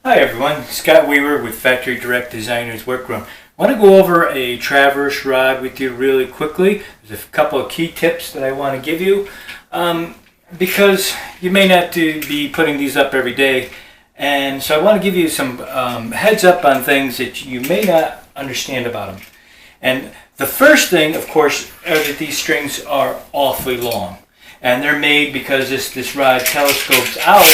Hi everyone, Scott Weaver with Factory Direct Designers Workroom. I want to go over a traverse rod with you really quickly. There's a couple of key tips that I want to give you because you may not be putting these up every day, and so I want to give you some heads up on things that you may not understand about them. And the first thing, of course, is that these strings are awfully long, and they're made because this rod telescopes out.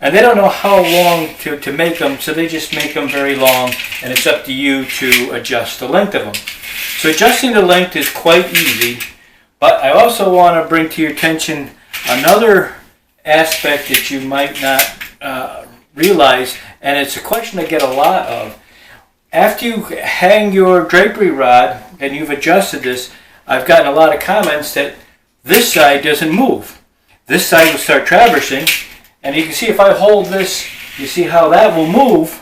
And they don't know how long to make them, so they just make them very long, and it's up to you to adjust the length of them. So adjusting the length is quite easy, but I also want to bring to your attention another aspect that you might not realize, and it's a question I get a lot of. After you hang your drapery rod and you've adjusted this, I've gotten a lot of comments that this side doesn't move. This side will start traversing. And you can see if I hold this, you see how that will move,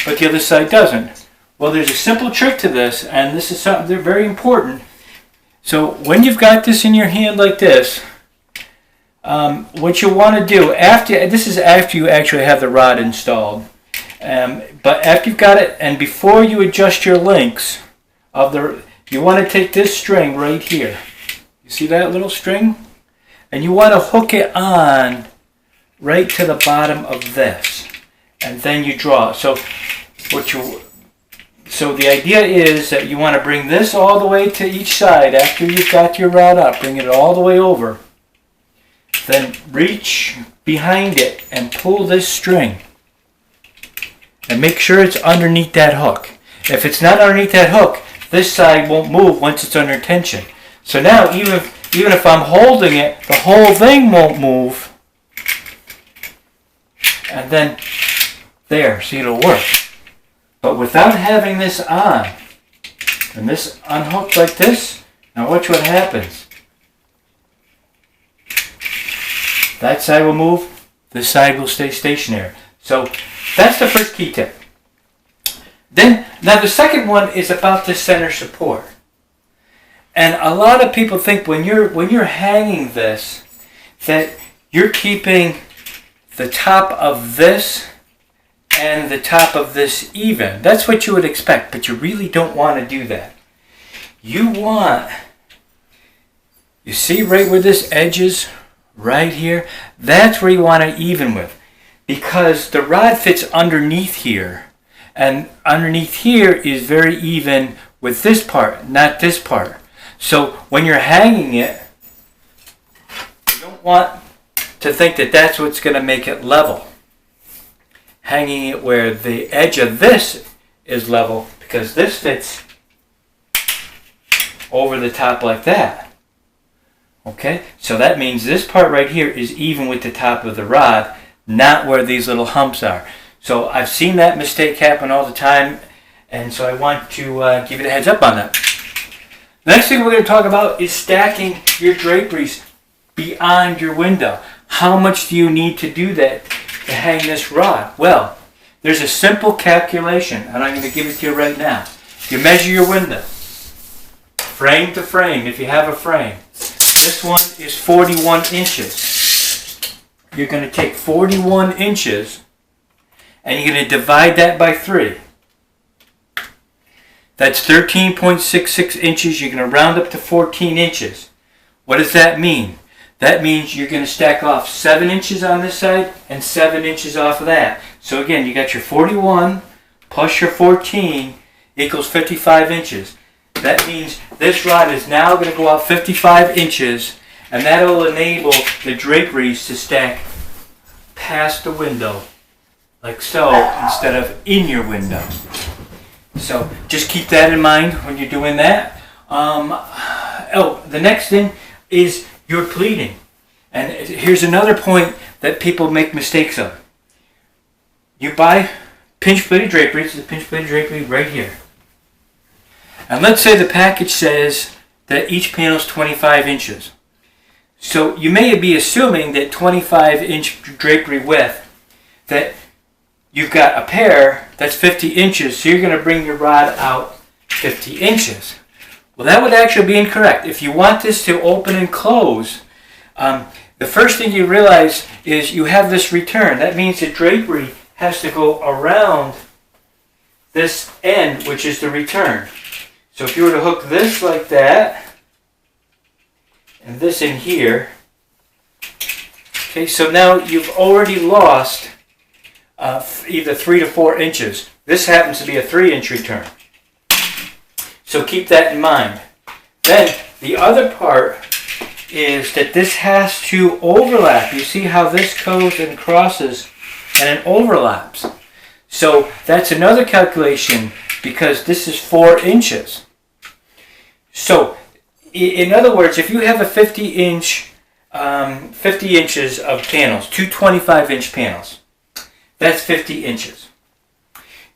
but the other side doesn't. Well, there's a simple trick to this, and this is something that's very important. So when you've got this in your hand like this, what you want to do, this is after you actually have the rod installed, but after you've got it, and before you adjust your links, you want to take this string right here. You see that little string? And you want to hook it on right to the bottom of this, and then you draw. So the idea is that you want to bring this all the way to each side after you've got your rod up. Bring it all the way over. Then reach behind it and pull this string, and make sure it's underneath that hook. If it's not underneath that hook, this side won't move once it's under tension. So now even if I'm holding it, the whole thing won't move. And then there, see, it'll work. But without having this on, and this unhooked like this, now watch what happens. That side will move, this side will stay stationary. So that's the first key tip. Now the second one is about the center support. And a lot of people think when you're hanging this that you're keeping the top of this and the top of this even. That's what you would expect, but you really don't want to do that. You see right where this edge is, right here? That's where you want to even with, because the rod fits underneath here, and underneath here is very even with this part, not this part. So when you're hanging it, you don't want to think that that's what's going to make it level. Hanging it where the edge of this is level, because this fits over the top like that. Okay, so that means this part right here is even with the top of the rod, not where these little humps are. So I've seen that mistake happen all the time, and so I want to give you a heads up on that. Next thing we're going to talk about is stacking your draperies beyond your window. How much do you need to do that to hang this rod? Well, there's a simple calculation, and I'm going to give it to you right now. You measure your window, frame to frame, if you have a frame. This one is 41 inches. You're going to take 41 inches, and you're going to divide that by 3. That's 13.66 inches. You're going to round up to 14 inches. What does that mean? that means you're going to stack off 7 inches on this side and 7 inches off of that. So again, you got your 41 plus your 14 equals 55 inches. That means this rod is now going to go out 55 inches, and that will enable the draperies to stack past the window, like so, instead of in your window. So just keep that in mind when you're doing that. The next thing is your pleating. And here's another point that people make mistakes of. You buy pinch pleated drapery. It's the pinch pleated drapery right here. And let's say the package says that each panel is 25 inches. So you may be assuming that 25-inch drapery width, that you've got a pair that's 50 inches, so you're going to bring your rod out 50 inches. Well, that would actually be incorrect. If you want this to open and close, the first thing you realize is you have this return. That means the drapery has to go around this end, which is the return. So if you were to hook this like that, and this in here, okay, so now you've already lost either 3 to 4 inches. This happens to be a 3-inch return. So keep that in mind. Then the other part is that this has to overlap. You see how this goes and crosses and it overlaps. So that's another calculation because this is 4 inches. So in other words, if you have a 50 inches of panels, two 25-inch panels, that's 50 inches.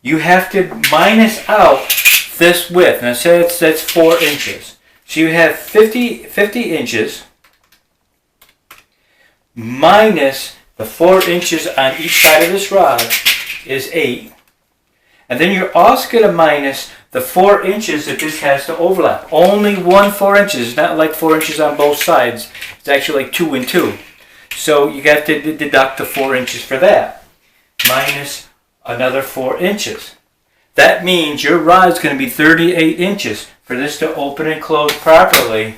You have to minus out this width. Now say that's 4 inches. So you have 50 inches minus the 4 inches on each side of this rod is 8. And then you're also going to minus the 4 inches that this has to overlap. Only 4 inches. It's not like 4 inches on both sides. It's actually like 2 and 2. So you got to deduct the 4 inches for that. Minus another 4 inches. That means your rod is going to be 38 inches for this to open and close properly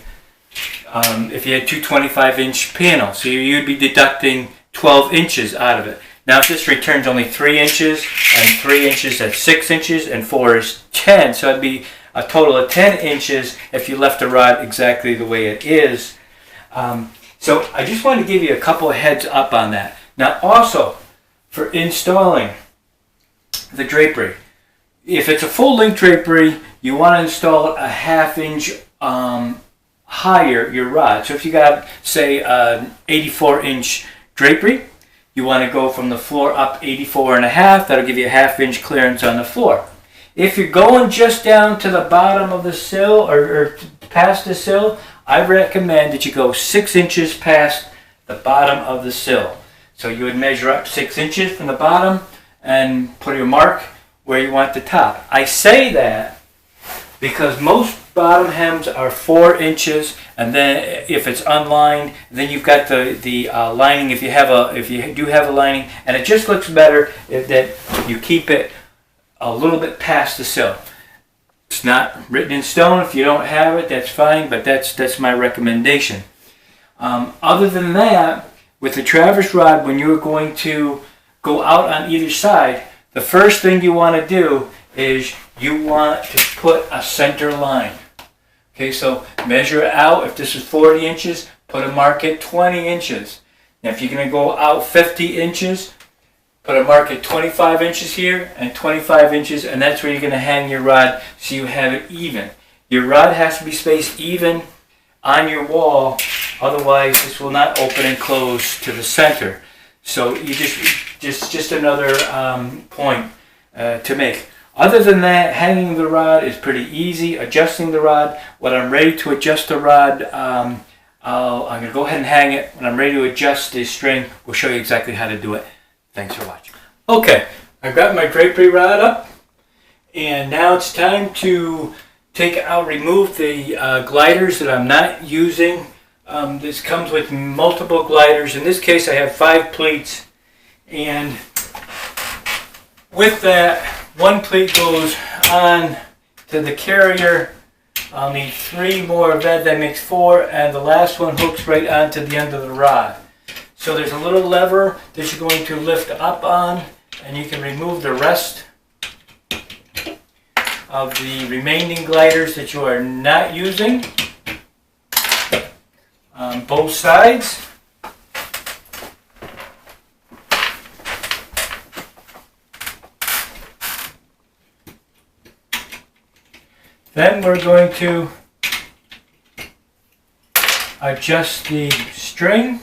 if you had two 25-inch panels. So you'd be deducting 12 inches out of it. Now if this returns only 3 inches, and 3 inches that's 6 inches, and 4 is 10, so it'd be a total of 10 inches if you left the rod exactly the way it is. So I just want to give you a couple of heads up on that. Now also, for installing the drapery, if it's a full length drapery, you want to install a 1/2 inch higher your rod. So if you got, say, an 84-inch drapery, you want to go from the floor up 84.5. That'll give you a 1/2 inch clearance on the floor. If you're going just down to the bottom of the sill or past the sill, I recommend that you go 6 inches past the bottom of the sill. So you would measure up 6 inches from the bottom and put your mark where you want the top. I say that because most bottom hems are 4 inches, and then if it's unlined, then you've got the lining. If you do have a lining, and it just looks better that you keep it a little bit past the sill. It's not written in stone. If you don't have it, that's fine, but that's my recommendation. Other than that, with the traverse rod, when you're going to go out on either side, the first thing you want to do is you want to put a center line. Okay, so measure it out. If this is 40 inches, put a mark at 20 inches. Now if you're going to go out 50 inches, put a mark at 25 inches here and 25 inches, and that's where you're going to hang your rod so you have it even. Your rod has to be spaced even on your wall, otherwise this will not open and close to the center. So you just another point to make. Other than that, hanging the rod is pretty easy. Adjusting the rod, when I'm ready to adjust the rod, I'm going to go ahead and hang it. When I'm ready to adjust the string, we'll show you exactly how to do it. Thanks for watching. Okay, I've got my drapery rod up, and now it's time to remove the gliders that I'm not using. This comes with multiple gliders. In this case, I have 5 pleats, and with that, one pleat goes on to the carrier I'll need 3 more of that. That makes 4, and the last one hooks right onto the end of the rod. So there's a little lever that you're going to lift up on, and you can remove the rest of the remaining gliders that you are not using on both sides. Then we're going to adjust the string.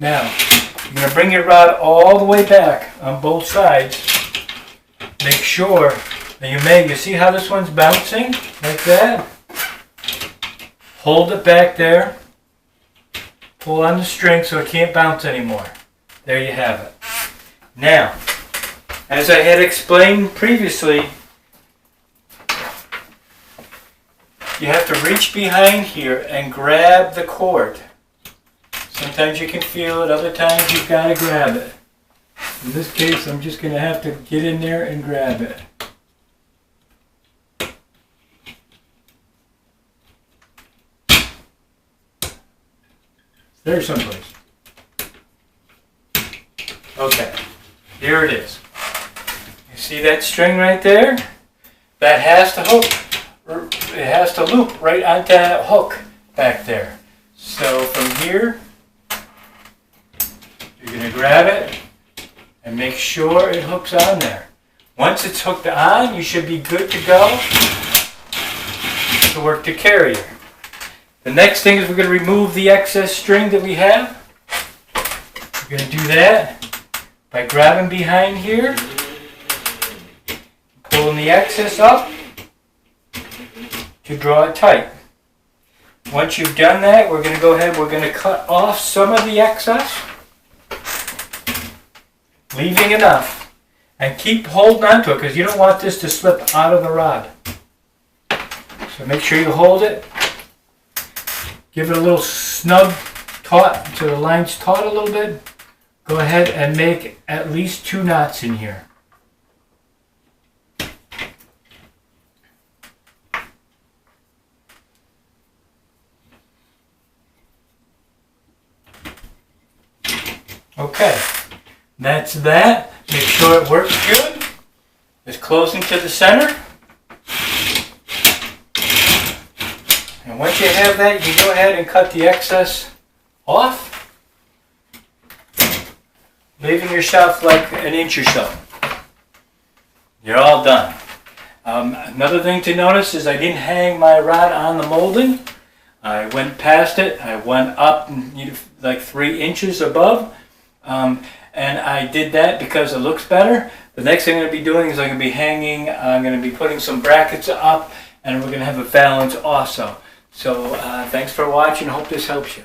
Now, you're going to bring your rod all the way back on both sides. Make sure that you see how this one's bouncing like that? Hold it back there. Pull on the string so it can't bounce anymore. There you have it. Now, as I had explained previously, you have to reach behind here and grab the cord. Sometimes you can feel it, other times you've got to grab it. In this case, I'm just going to have to get in there and grab it. There's someplace. Okay, here it is. You see that string right there? That has to hook. It has to loop right onto that hook back there. So from here, you're going to grab it and make sure it hooks on there. Once it's hooked on, you should be good to go to work the carrier. The next thing is we're going to remove the excess string that we have. We're going to do that by grabbing behind here, pulling the excess up to draw it tight. Once you've done that, we're going to go ahead, we're going to cut off some of the excess, leaving enough, and keep holding on to it because you don't want this to slip out of the rod. So make sure you hold it. Give it a little snug taut so the line's taut a little bit. Go ahead and make at least 2 knots in here. Okay, that's that. Make sure it works good. It's closing to the center. And once you have that, you can go ahead and cut the excess off, leaving yourself like an inch or so. You're all done. Another thing to notice is I didn't hang my rod on the molding. I went past it. I went up like 3 inches above. And I did that because it looks better. The next thing I'm going to be doing is I'm going to be putting some brackets up, and we're going to have a valance also. So thanks for watching. Hope this helps you.